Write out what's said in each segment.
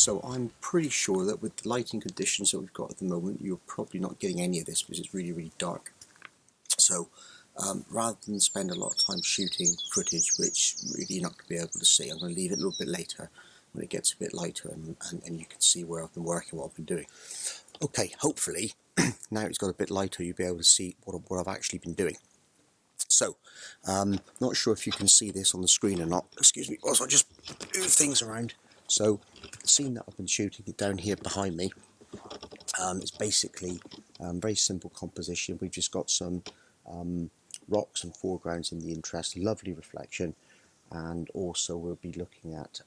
So I'm pretty sure that with the lighting conditions that we've got at the moment, you're probably not getting any of this because it's really, really dark. So rather than spend a lot of time shooting footage which really you're not going to be able to see, I'm going to leave it a little bit later when it gets a bit lighter and you can see where I've been working, what I've been doing. Okay, hopefully now it's got a bit lighter you'll be able to see what I've actually been doing. So, not sure if you can see this on the screen or not, excuse me, whilst I just move things around. So, the scene that I've been shooting down here behind me, it's basically very simple composition. We've just got some rocks and foregrounds in the interest, lovely reflection, and also we'll be looking at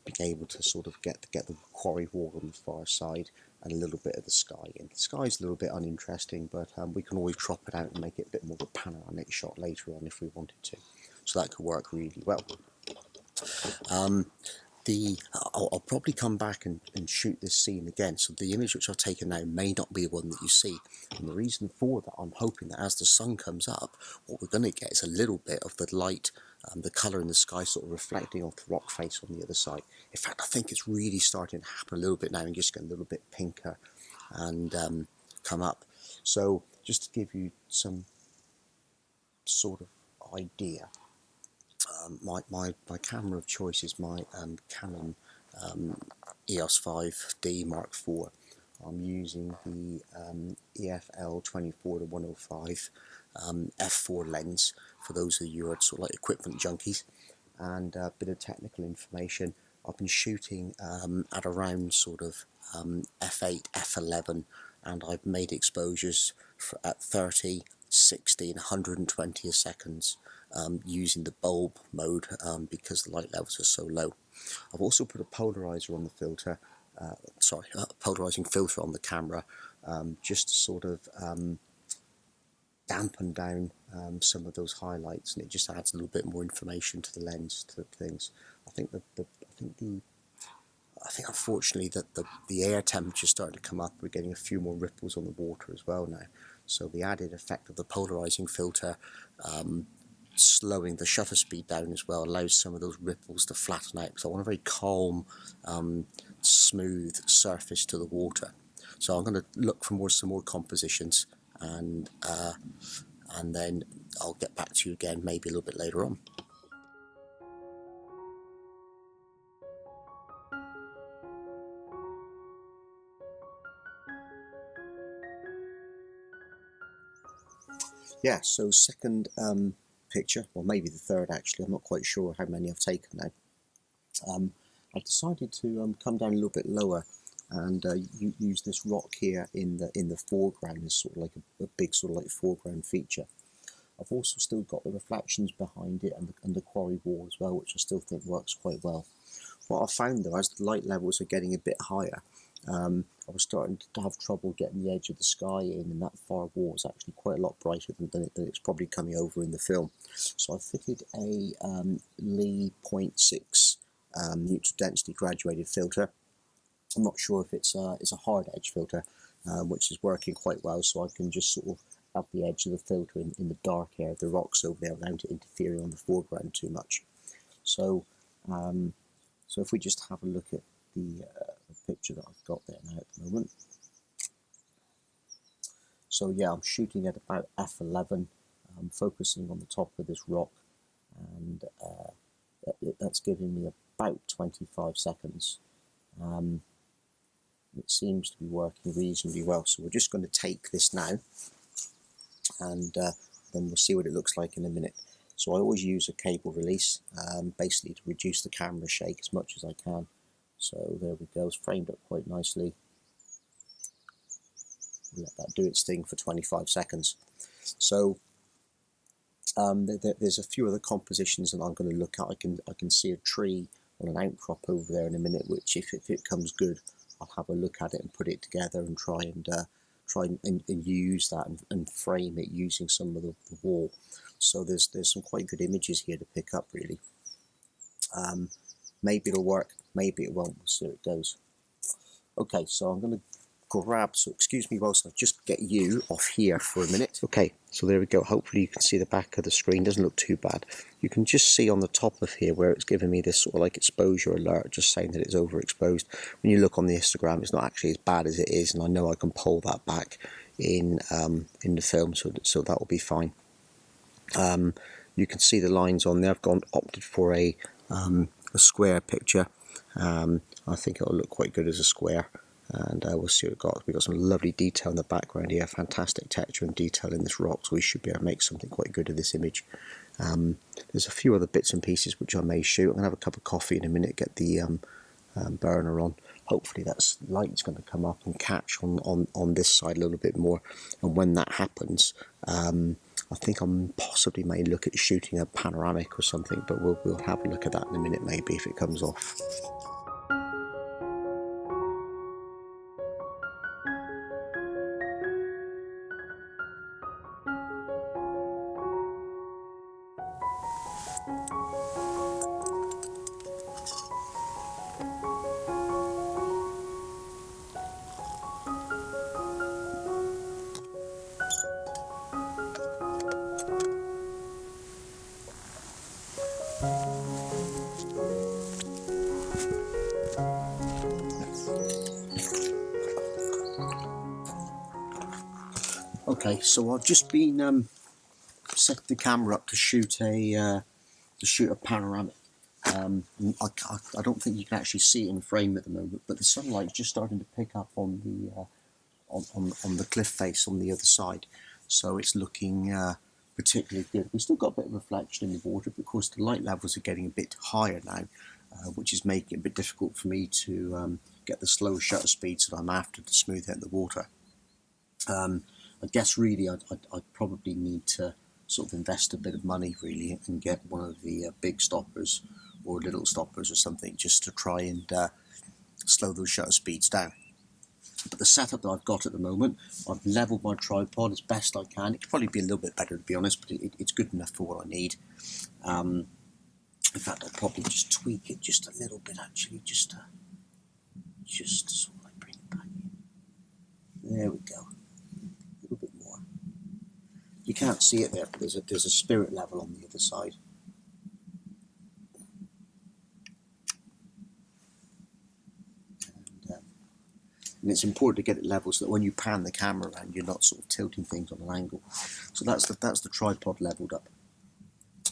being able to sort of get the quarry wall on the far side and a little bit of the sky in. The sky's a little bit uninteresting, but we can always crop it out and make it a bit more of a panoramic shot later on if we wanted to. So that could work really well. I'll probably come back and shoot this scene again, so the image which I've taken now may not be the one that you see, and the reason for that, I'm hoping that as the sun comes up, what we're going to get is a little bit of the light, the colour in the sky sort of reflecting off the rock face on the other side. In fact, I think it's really starting to happen a little bit now and just getting a little bit pinker and come up. So just to give you some sort of idea, my camera of choice is my Canon EOS 5D Mark IV. I'm using the EFL 24-105 f4 lens for those of you who are sort of like equipment junkies. And a bit of technical information, I've been shooting at around sort of f8, f11, and I've made exposures at 30, 60 and 120 seconds using the bulb mode because the light levels are so low. I've also put a polarizer on the filter, polarizing filter on the camera, just to sort of dampen down some of those highlights, and it just adds a little bit more information to the lens, to things. I think unfortunately that the air temperature is starting to come up. We're getting a few more ripples on the water as well now. So the added effect of the polarizing filter, slowing the shutter speed down as well, allows some of those ripples to flatten out. So I want a very calm, smooth surface to the water. So I'm going to look for some more compositions, and then I'll get back to you again maybe a little bit later on. Yeah, so second picture, or maybe the third actually, I'm not quite sure how many I've taken now. I decided to come down a little bit lower and use this rock here in the foreground as sort of like a big sort of like foreground feature. I've also still got the reflections behind it and the quarry wall as well, which I still think works quite well. What I found though, as the light levels are getting a bit higher, I was starting to have trouble getting the edge of the sky in, and that far wall is actually quite a lot brighter than it's probably coming over in the film. So I fitted a Lee 0.6 neutral density graduated filter. I'm not sure if it's a hard edge filter, which is working quite well, so I can just sort of have the edge of the filter in the dark area of the rocks over there without it interfering on the foreground too much. So so if we just have a look at the picture that I've got there now at the moment. So yeah, I'm shooting at about f11, focusing on the top of this rock, and that's giving me about 25 seconds. It seems to be working reasonably well, so we're just going to take this now, and then we'll see what it looks like in a minute. So I always use a cable release, basically to reduce the camera shake as much as I can. So there we go, it's framed up quite nicely. Let that do its thing for 25 seconds. So there's a few other compositions that I'm going to look at. I can see a tree on an outcrop over there in a minute, which if it comes good, I'll have a look at it and put it together and try and use that and frame it using some of the wall. So there's some quite good images here to pick up really. Maybe it'll work, maybe it won't, we'll see how it goes. Okay, so I'm going to grab, so excuse me whilst I just get you off here for a minute. Okay, so there we go. Hopefully you can see the back of the screen. Doesn't look too bad. You can just see on the top of here where it's giving me this sort of like exposure alert, just saying that it's overexposed. When you look on the histogram, it's not actually as bad as it is, and I know I can pull that back in the film, so that will be fine. You can see the lines on there. I've opted for a square picture. I think it'll look quite good as a square, and we'll see what we've got. We've got some lovely detail in the background here, fantastic texture and detail in this rock, so we should be able to make something quite good of this image. There's a few other bits and pieces which I may shoot. I'm going to have a cup of coffee in a minute, get the burner on. Hopefully that light's going to come up and catch on this side a little bit more, and when that happens, I think I'm possibly may look at shooting a panoramic or something, but we'll have a look at that in a minute maybe if it comes off. Okay, so I've just been set the camera up to shoot a panoramic. I don't think you can actually see it in frame at the moment, but the sunlight's just starting to pick up on the on the cliff face on the other side, so it's looking particularly good. We've still got a bit of reflection in the water, but of course the light levels are getting a bit higher now, which is making it a bit difficult for me to get the slow shutter speeds that I'm after to smooth out the water. I guess really I'd probably need to sort of invest a bit of money really and get one of the big stoppers or little stoppers or something just to try and slow those shutter speeds down. But the setup that I've got at the moment, I've levelled my tripod as best I can. It could probably be a little bit better to be honest, but it's good enough for what I need. In fact, I'll probably just tweak it just a little bit actually, just sort of like bring it back in. There we go. A little bit more. You can't see it there, but there's a spirit level on the other side. And it's important to get it level so that when you pan the camera around, you're not sort of tilting things on an angle. So that's the tripod leveled up.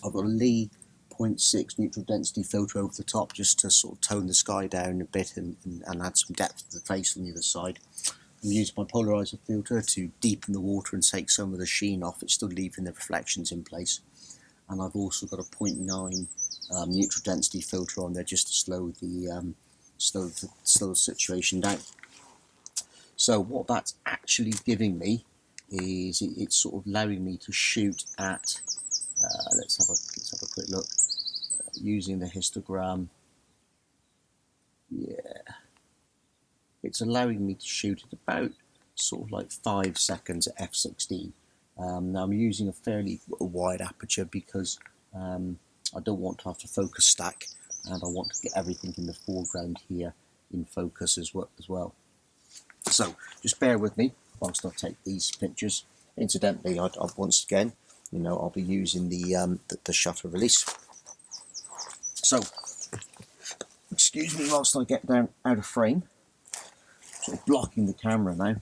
I've got a Lee 0.6 neutral density filter over the top just to sort of tone the sky down a bit and add some depth to the face on the other side. I'm using my polarizer filter to deepen the water and take some of the sheen off. It's still leaving the reflections in place. And I've also got a 0.9 neutral density filter on there just to slow the situation down. So what that's actually giving me is it's sort of allowing me to shoot at. Let's have a quick look using the histogram. Yeah. It's allowing me to shoot at about sort of like 5 seconds at f16. Now I'm using a fairly wide aperture because I don't want to have to focus stack, and I want to get everything in the foreground here in focus as well. So just bear with me whilst I take these pictures. Incidentally, I'd once again, I'll be using the shutter release. So excuse me whilst I get down out of frame. Sort of blocking the camera now,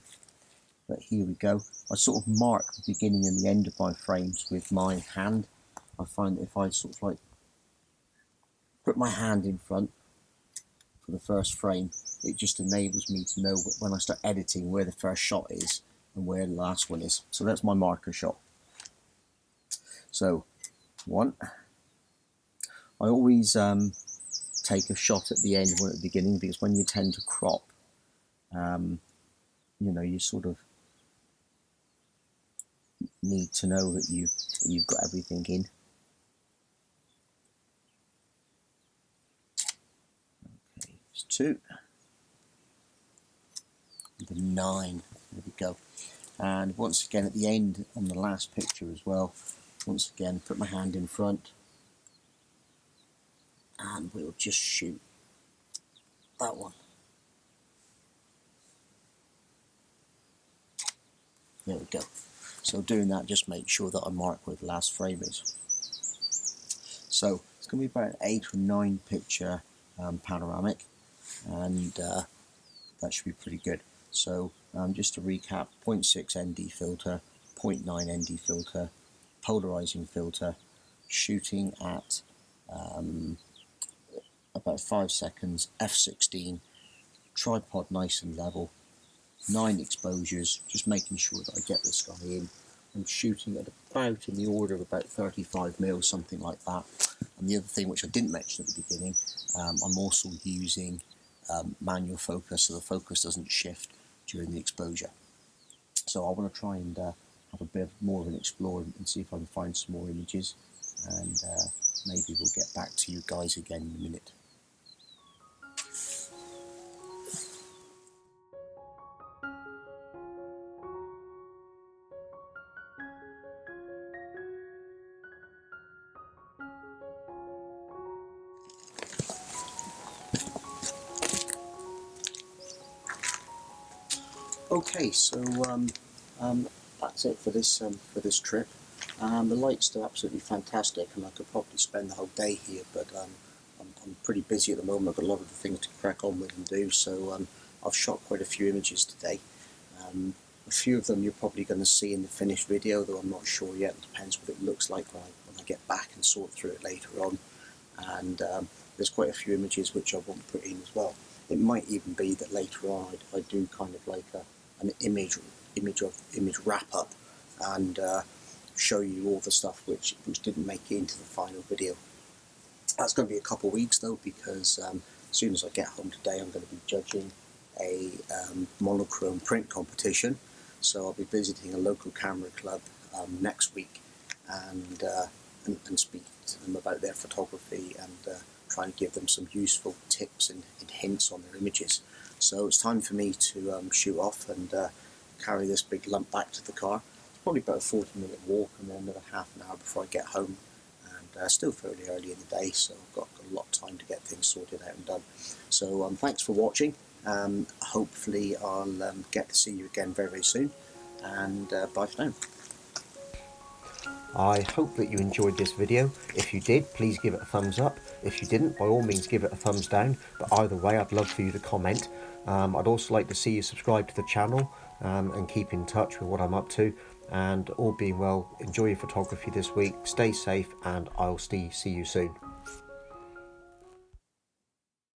but here we go. I sort of mark the beginning and the end of my frames with my hand. I find that if I sort of like put my hand in front for the first frame, it just enables me to know when I start editing where the first shot is and where the last one is. So that's my marker shot. So one, I always take a shot at the end, one at the beginning, because when you tend to crop, you sort of need to know that you've got everything in. Okay, it's 2. The 9. There we go. And once again at the end on the last picture as well, once again put my hand in front and we'll just shoot that one. There we go. So doing that, just make sure that I mark where the last frame is. So it's going to be about an 8 or 9 picture panoramic, and that should be pretty good. So just to recap, 0.6 ND filter, 0.9 ND filter, polarizing filter, shooting at about 5 seconds, f16, tripod nice and level, 9 exposures, just making sure that I get the sky in. I'm shooting at about in the order of about 35 mils, something like that. And the other thing which I didn't mention at the beginning, I'm also using manual focus, so the focus doesn't shift during the exposure. So I want to try and have a bit more of an explore and see if I can find some more images, and maybe we'll get back to you guys again in a minute. Okay, so that's it for this trip. The light's still absolutely fantastic, and I could probably spend the whole day here, but I'm pretty busy at the moment. I've got a lot of things to crack on with and do, so I've shot quite a few images today. A few of them you're probably going to see in the finished video, though I'm not sure yet. It depends what it looks like when I get back and sort through it later on. And there's quite a few images which I won't put in as well. It might even be that later on I do kind of like an image wrap up, and show you all the stuff which didn't make it into the final video. That's going to be a couple of weeks though, because as soon as I get home today I'm going to be judging a monochrome print competition. So I'll be visiting a local camera club next week, and speak to them about their photography, and try and give them some useful tips and hints on their images. So it's time for me to shoot off and carry this big lump back to the car. It's probably about a 40-minute walk, and then another half an hour before I get home. And still fairly early in the day, so I've got a lot of time to get things sorted out and done. So thanks for watching. Hopefully I'll get to see you again very, very soon, and bye for now. I hope that you enjoyed this video. If you did, please give it a thumbs up. If you didn't, by all means give it a thumbs down, but either way I'd love for you to comment. I'd also like to see you subscribe to the channel and keep in touch with what I'm up to. And all being well, enjoy your photography this week, stay safe, and I'll see you soon.